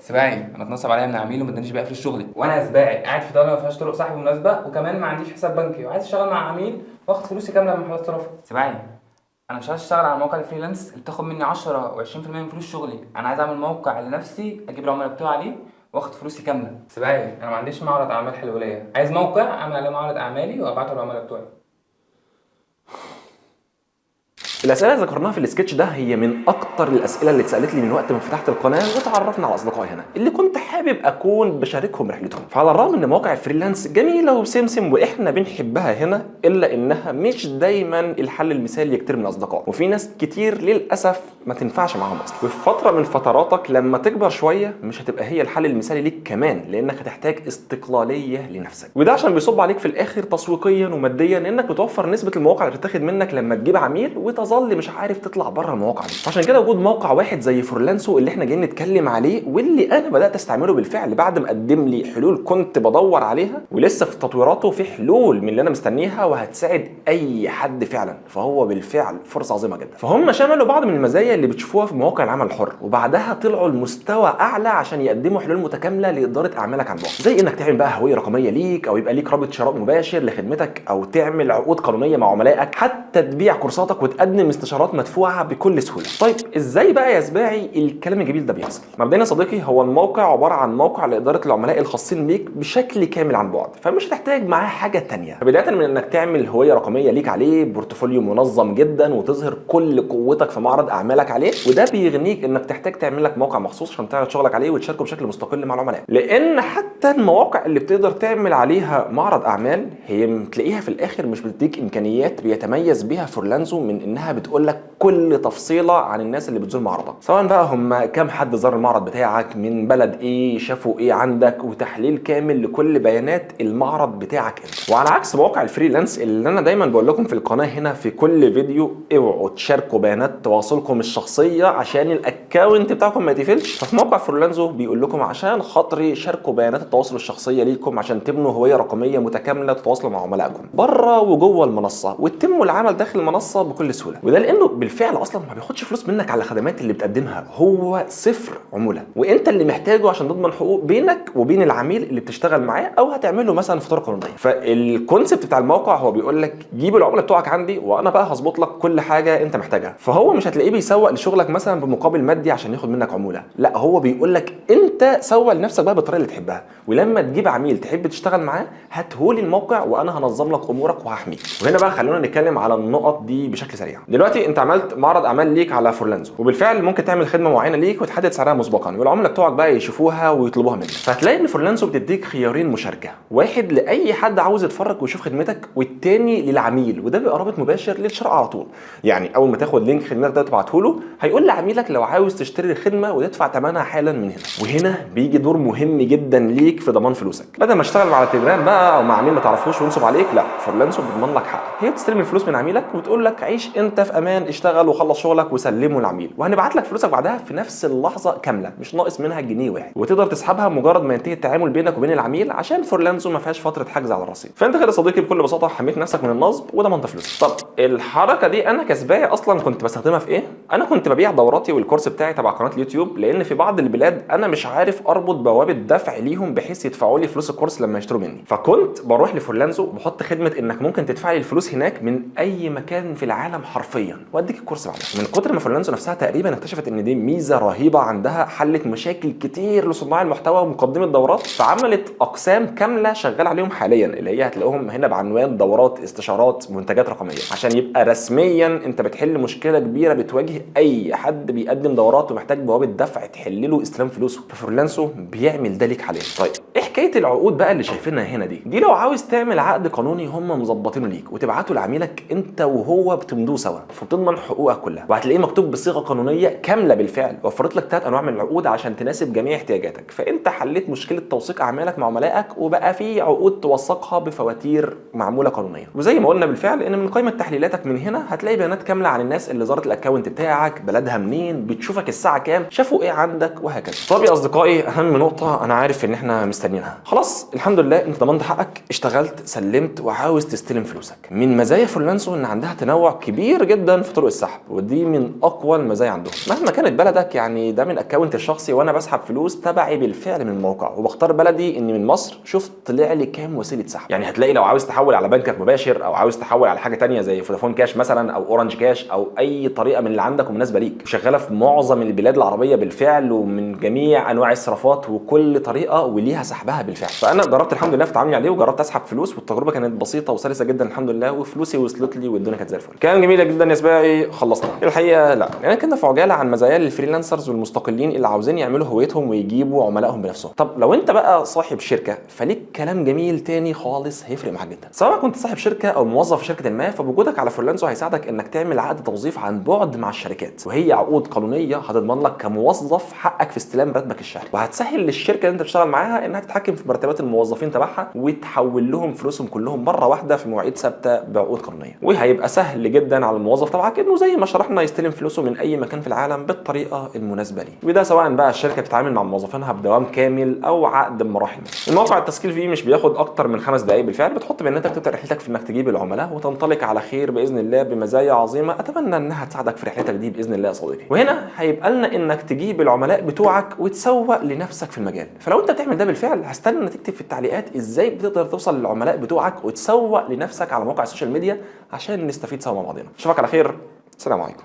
سباعي، انا اتنصب عليا من عميل وما ادانيش بقى فلوس شغلي، وانا سباعي قاعد في دوله ما فيهاش طرق سحب مناسبه، وكمان ما عنديش حساب بنكي وعايز اشتغل مع عميل واخد فلوسي كامله من محلات صرافه. سباعي، انا مش عايز اشتغل على مواقع الفريلانس اللي بتاخد مني 10 و20% من فلوس شغلي. انا عايز اعمل موقع لنفسي اجيب العملاء بتوعي عليه واخد فلوسي كامله. سباعي، انا ما عنديش معرض اعمال حلو ليا، عايز موقع اعمل عليه معرض اعمالي وابعته للعملاء بتوعي. الاسئله اللي ذكرناها في السكتش ده هي من اكتر الاسئله اللي اتسالت لي من وقت ما فتحت القناه وتعرفنا على اصدقائي هنا اللي كنت حابب اكون بشاركهم رحلتهم. فعلى الرغم ان مواقع الفريلانس جميله وسمسم واحنا بنحبها هنا، الا انها مش دايما الحل المثالي لكتير من الاصدقاء، وفي ناس كتير للاسف ما تنفعش معاهم اصلا. وفي فتره من فتراتك لما تكبر شويه مش هتبقى هي الحل المثالي ليك كمان، لانك هتحتاج استقلاليه لنفسك، وده عشان بيصب عليك في الاخر تسويقيا وماديا، انك بتوفر نسبه المواقع اللي بتتاخد منك لما تجيب عميل وتظل مش عارف تطلع بره المواقع دي. عشان كده وجود موقع واحد زي فريلانسو اللي احنا جايين نتكلم عليه، واللي انا بدات استعمله بالفعل بعد ما قدم لي حلول كنت بدور عليها، ولسه في تطويراته في حلول من اللي انا مستنيها وهتساعد اي حد فعلا، فهو بالفعل فرصه عظيمه جدا. فهم شملوا بعض من المزايا اللي بتشوفوها في مواقع العمل الحر، وبعدها طلعوا لمستوى اعلى عشان يقدموا حلول متكامله لاداره اعمالك عن بعد، زي انك تعمل بقى هويه رقميه ليك، او يبقى ليك رابط شراء مباشر لخدمتك، او تعمل عقود قانونيه مع عملائك، حتى تبيع كورساتك وتقدم استشارات مدفوعه بكل سهوله. طيب ازاي بقى يا سباعي الكلام الجميل ده بيحصل؟ مبدئيا يا صديقي، هو الموقع عباره عن موقع لاداره العملاء الخاصين بيك بشكل كامل عن بعد، فمش هتحتاج معاه حاجه ثانيه. فبدايه من انك تعمل هويه رقميه ليك عليه، بورتفوليو منظم جدا، وتظهر كل قوتك في معرض اعمالك عليه، وده بيغنيك انك تحتاج تعمل لك موقع مخصوص عشان تعرض شغلك عليه وتشاركه بشكل مستقل مع العملاء. لان حتى المواقع اللي بتقدر تعمل عليها معرض اعمال هي تلاقيها في الاخر مش بتديك امكانيات بيتميز بيها فريلانسو، من انها بتقول لك كل تفصيله عن الناس اللي بتزور معرضك، سواء بقى هم كام حد زار المعرض بتاعك، من بلد ايه، شافوا ايه عندك، وتحليل كامل لكل بيانات المعرض بتاعك انت. وعلى عكس مواقع الفريلانس اللي انا دايما بقول لكم في القناه هنا في كل فيديو، اوعوا تشاركوا بيانات تواصلكم الشخصيه عشان الاكونت بتاعكم ما يتقفلش. ففي موقع فريلانسو بيقول لكم عشان خاطري شاركوا بيانات التواصل الشخصيه ليكم عشان تبنوا هويه رقميه متكامله تتواصلوا مع عملائكم بره وجوه المنصه، وتتموا العمل داخل المنصه بكل سهوله. وده لانه بالفعل اصلا ما بياخدش فلوس منك على الخدمات اللي بتقدمها، هو صفر عموله، وانت اللي محتاجه عشان تضمن حقوق بينك وبين العميل اللي بتشتغل معاه او هتعمل له مثلا فاتوره قانونيه. فالكونسيبت بتاع الموقع هو بيقول لك جيب العملاء بتوعك عندي وانا بقى هظبط لك كل حاجه انت محتاجها. فهو مش هتلاقيه بيسوق لشغلك مثلا بمقابل مادي عشان ياخد منك عموله، لا، هو بيقول لك انت سوق لنفسك بقى بالطريقه اللي تحبها، ولما تجيب عميل تحب تشتغل معاه هاتهولي الموقع وانا هنظم لك امورك وهحميك. وهنا بقى خلونا نتكلم على النقط دي بشكل سريع. دلوقتي انت عملت معرض اعمال ليك على فريلانسو، وبالفعل ممكن تعمل خدمه معينه ليك وتحدد سعرها مسبقا، والعملاء بتوعك بقى يشوفوها ويطلبوها منك. فهتلاقي ان فريلانسو بتديك خيارين مشاركه، واحد لاي حد عاوز يتفرج ويشوف خدمتك، والتاني للعميل، وده بيبقى رابط مباشر للشراء على طول. يعني اول ما تاخد لينك خدمتك ده تبعته له، هيقول لعميلك لو عاوز تشتري الخدمه وتدفع ثمنها حالا من هنا. وهنا بيجي دور مهم جدا ليك في ضمان فلوسك، بدل ما تشتغل على تليجرام بقى او مع عميل ما تعرفوش وينصب عليك، لا، فريلانسو بتضمن لك حق، هي بتستلم الفلوس من عميلك وتقول لك عيش انت في امان، اشتغل وخلص شغلك وسلمه للعميل، وهنبعت لك فلوسك بعدها في نفس اللحظه كامله، مش ناقص منها جنيه واحد، وتقدر تسحبها مجرد ما ينتهي التعامل بينك وبين العميل، عشان فريلانسو ما فيهاش فتره حجز على الرصيد. فانت كده يا صديقي بكل بساطه حميت نفسك من النصب وضمنت فلوسك. طب الحركه دي انا كسباعي اصلا كنت بستخدمها في ايه؟ انا كنت ببيع دوراتي والكورس بتاعي تبع قناه اليوتيوب، لان في بعض البلاد انا مش عارف اربط بوابه دفع ليهم بحيث يدفعوا لي فلوس الكورس لما يشتروا مني. فكنت بروح لفريلانسو بحط خدمه انك ممكن تدفع لي الفلوس هناك من اي مكان في العالم حرفيا، واديك الكورس بعدها. من كتر ما فريلانسو نفسها تقريبا اكتشفت ان دي ميزه رهيبه عندها، حلت مشاكل كتير لصناع المحتوى ومقدمي الدورات، فعملت اقسام كامله شغال عليهم حاليا، اللي هي هتلاقوهم هنا بعنوان دورات، استشارات، منتجات رقميه، عشان يبقى رسميا انت بتحل مشكله كبيره بتواجه اي حد بيقدم دورات ومحتاج بوابه دفع تحل له استلام فلوسه. ففريلانسو بيعمل ده ليك حاليا. طيب ايه حكايه العقود بقى اللي شايفينها هنا دي لو عاوز تعمل عقد قانوني هم مظبطينه ليك وتبعته لعميلك انت وهو بتمضوه سوا، فبتضمن حقوقك كلها، وهتلاقيه مكتوب بصيغه قانونيه كامله بالفعل. وفرت لك 3 انواع من العقود عشان تناسب جميع احتياجاتك، فانت حليت مشكله توثيق اعمالك مع عملائك، وبقى في عقود توثقها بفواتير معموله قانونيا. وزي ما قلنا بالفعل ان من قائمه تحليلاتك من هنا هتلاقي بيانات كامله عن الناس اللي زارت الاكونت بتاعك، بلدها منين، بتشوفك الساعه كام، شافوا ايه عندك، وهكذا. طب يا اصدقائي، اهم نقطه انا عارف ان احنا مستنيينها، عنها. خلاص الحمد لله انت ضمنت حقك، اشتغلت، سلمت، وعاوز تستلم فلوسك. من مزايا فريلانسو ان عندها تنوع كبير جدا في طرق السحب، ودي من اقوى المزايا عندهم. مهما كانت بلدك، يعني ده من اكونت الشخصي وانا بسحب فلوس تبعي بالفعل من الموقع، وبختار بلدي اني من مصر. شوف طلع لي كام وسيله سحب. يعني هتلاقي لو عاوز تحول على بنكك مباشر، او عاوز تحول على حاجه تانية زي فودافون كاش مثلا او اورنج كاش، او اي طريقه من اللي عندك ومناسبه ليك، شغاله في معظم البلاد العربيه بالفعل، ومن جميع انواع الصرافات، وكل طريقه وليها سحبها بالفعل. فانا جربت الحمد لله في تعاملي عليه، وجربت اسحب فلوس، والتجربه كانت بسيطه وسلسه جدا الحمد لله، وفلوسي وصلت لي والدنيا كانت زي الفل. كان جميل جدا يا سباعي. خلصنا الحقيقه. لا يعني كنا في عجاله عن مزايا الفريلانسرز والمستقلين اللي عاوزين يعملوا هويتهم ويجيبوا عملائهم بنفسهم. طب لو انت بقى صاحب شركه، فليك كلام جميل تاني خالص هيفرق معاك جدا. سواء كنت صاحب شركه او موظف في شركه ما، فوجودك على فريلانسو هيساعدك انك تعمل عقد توظيف عن بعد مع الشركات، وهي عقود قانونيه هتضمن لك كموظف حقك في استلام راتبك الشهري، وهتسهل للشركه اللي انت بتشتغل معاها انها تتحكم في مرتبات الموظفين تبعها وتحول لهم فلوسهم كلهم مره واحده في مواعيد ثابته بعقود قانونيه. وهيبقى سهل جدا على الموظف تبعك انه زي ما شرحنا يستلم فلوسه من اي مكان في العالم بالطريقه المناسبه ليه، وده سواء بقى الشركه بتتعامل مع موظفينها بدوام كامل او عقد بمراحل. الموقع التسجيل فيه مش بياخد اكتر من 5 دقائق بالفعل، بتحط بياناتك، تبدا رحلتك في انك تجيب العملاء وتنطلق على خير باذن الله بمزايا عظيمه اتمنى انها تساعدك في رحلتك دي باذن الله يا صديقي. وهنا هيبقى لنا انك تجيب العملاء بتوعك وتسوق لنفسك في المجال. فلو انت بتعمل ده بالفعل، هستنى تكتب في التعليقات ازاي بتقدر توصل للعملاء بتوعك وتسوق لنفسك على مواقع السوشيال ميديا عشان نستفيد سوا مع بعضنا. اشوفك على خير. السلام عليكم.